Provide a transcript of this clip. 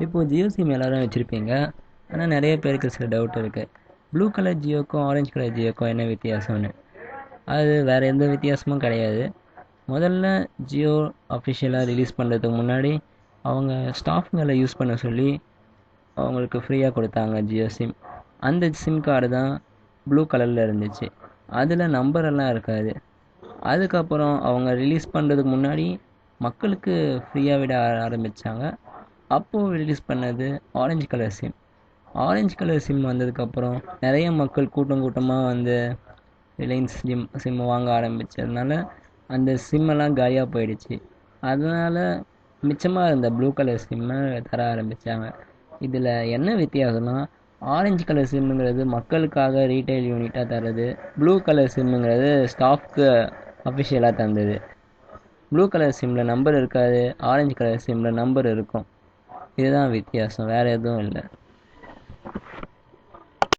இப்போது ஜியோ சிம் எல்லோரும் வச்சுருப்பீங்க. ஆனால் நிறைய பேருக்கு சில டவுட் இருக்குது. ப்ளூ கலர் ஜியோக்கும் ஆரஞ்சு கலர் ஜியோக்கும் என்ன வித்தியாசம்னு. அது வேறு எந்த வித்தியாசமும் கிடையாது. முதல்ல ஜியோ அஃபிஷியலாக ரிலீஸ் பண்ணுறதுக்கு முன்னாடி அவங்க ஸ்டாஃப்களை யூஸ் பண்ண சொல்லி அவங்களுக்கு ஃப்ரீயாக கொடுத்தாங்க ஜியோ சிம். அந்த சிம் கார்டு தான் ப்ளூ கலரில் இருந்துச்சு. அதில் நம்பரெல்லாம் இருக்காது. அதுக்கப்புறம் அவங்க ரிலீஸ் பண்ணுறதுக்கு முன்னாடி மக்களுக்கு ஃப்ரீயாக விட ஆரம்பித்தாங்க. அப்போது ரிலீஸ் பண்ணது orange colour sim. Orange colour sim வந்ததுக்கப்புறம் நிறைய மக்கள் கூட்டம் கூட்டமாக வந்து ரிலையன்ஸ் சிம் வாங்க ஆரம்பித்ததுனால அந்த சிம்மெல்லாம் காலியாக போயிடுச்சு. அதனால் மிச்சமாக இருந்த ப்ளூ கலர் சிம்மை தர ஆரம்பித்தாங்க. இதில் என்ன வித்தியாசம்னா, ஆரஞ்சு கலர் சிம்முங்கிறது மக்களுக்காக ரீட்டைல் யூனிட்டாக தர்றது, ப்ளூ கலர் சிம்முங்கிறது ஸ்டாஃப்க்கு அஃபிஷியலாக தந்தது. ப்ளூ கலர் சிம்மில் நம்பர் இருக்காது, ஆரஞ்சு கலர் சிம்மில் நம்பர் இருக்கும். இதுதான் வித்தியாசம், வேறு எதுவும் இல்லை.